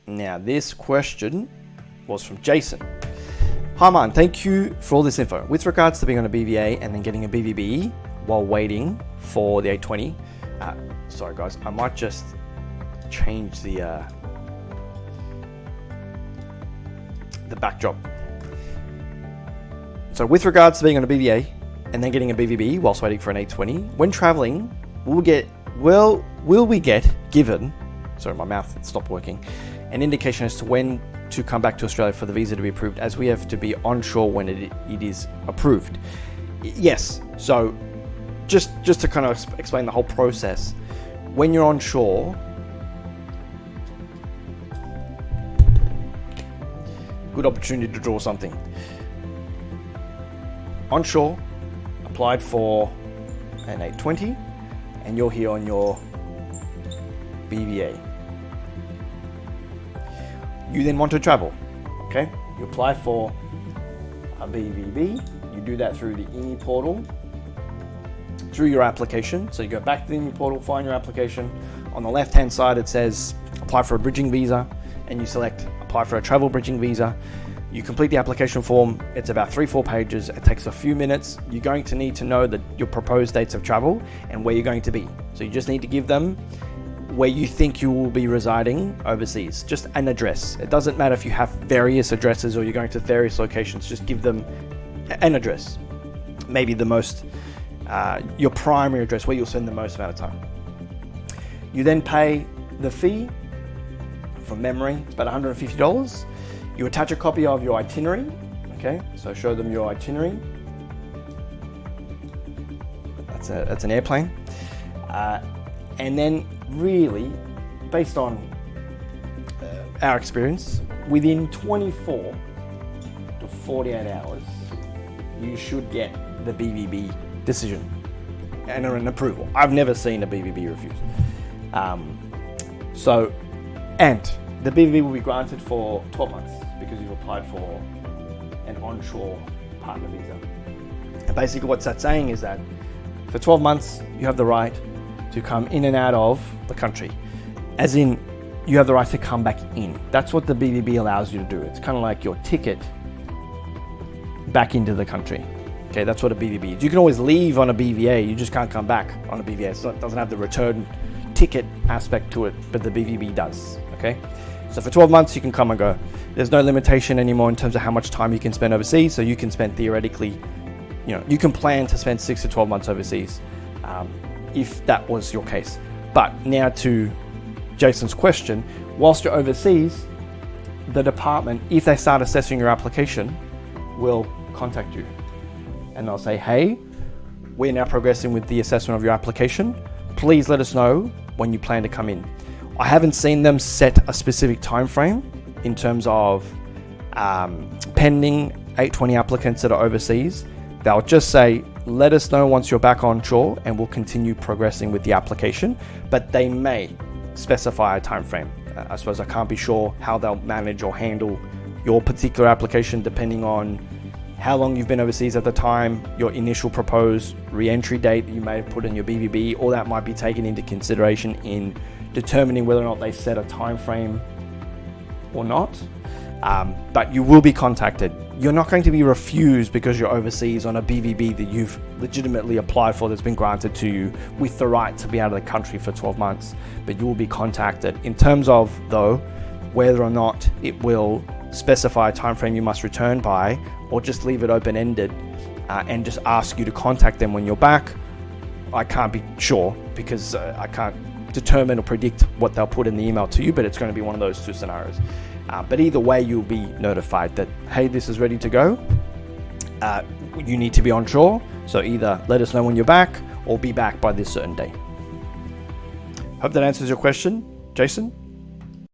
Now, this question was from Jason. Hi, man. Thank you for all this info. With regards to being on a BVA and then getting a BVB while waiting for the 820. Sorry, guys. I might just change the backdrop. So, with regards to being on a BVA and then getting a BVB whilst waiting for an 820, when traveling, will we get given, sorry, my mouth stopped working, an indication as to when to come back to Australia for the visa to be approved, as we have to be onshore when it is approved? Yes. So just to kind of explain the whole process, when you're onshore, good opportunity to draw something. Onshore, applied for an 820, and you're here on your BVA. You then want to travel, okay? You apply for a BVB. You do that through the INI portal, through your application. So you go back to the INI portal, find your application. On the left-hand side, it says apply for a bridging visa, and you select apply for a travel bridging visa. You complete the application form. It's about 3-4 pages. It takes a few minutes. You're going to need to know that your proposed dates of travel and where you're going to be. So you just need to give them where you think you will be residing overseas, just an address. It doesn't matter if you have various addresses or you're going to various locations, just give them an address. Maybe the most, your primary address where you'll spend the most amount of time. You then pay the fee. From memory, it's about $150. You attach a copy of your itinerary, okay? So show them your itinerary. That's an airplane. And then really, based on our experience, within 24 to 48 hours, you should get the BVB decision and an approval. I've never seen a BVB refused. And the BVB will be granted for 12 months because you've applied for an onshore partner visa. And basically what that's saying is that for 12 months, you have the right to come in and out of the country. As in, you have the right to come back in. That's what the BVB allows you to do. It's kind of like your ticket back into the country. Okay, that's what a BVB is. You can always leave on a BVA, you just can't come back on a BVA. It doesn't have the return ticket aspect to it, but the BVB does, okay? So for 12 months, you can come and go. There's no limitation anymore in terms of how much time you can spend overseas. So you can spend theoretically, you can plan to spend 6 to 12 months overseas if that was your case. But now to Jason's question, whilst you're overseas, the department, if they start assessing your application, will contact you. And they'll say, hey, we're now progressing with the assessment of your application. Please let us know when you plan to come in. I haven't seen them set a specific time frame in terms of pending 820 applicants that are overseas. They'll just say, let us know once you're back onshore and we'll continue progressing with the application, but they may specify a time frame. I suppose I can't be sure how they'll manage or handle your particular application depending on how long you've been overseas at the time, your initial proposed re-entry date that you may have put in your BVB. All that might be taken into consideration in determining whether or not they set a time frame or not. But you will be contacted. You're not going to be refused because you're overseas on a BVB that you've legitimately applied for that's been granted to you with the right to be out of the country for 12 months. But you will be contacted. In terms of, though, whether or not it will specify a time frame you must return by, or just leave it open-ended and just ask you to contact them when you're back, I can't be sure because I can't determine or predict what they'll put in the email to you, but it's going to be one of those two scenarios. But either way, you'll be notified that, hey, this is ready to go. You need to be onshore, so either let us know when you're back or be back by this certain date. Hope that answers your question, Jason.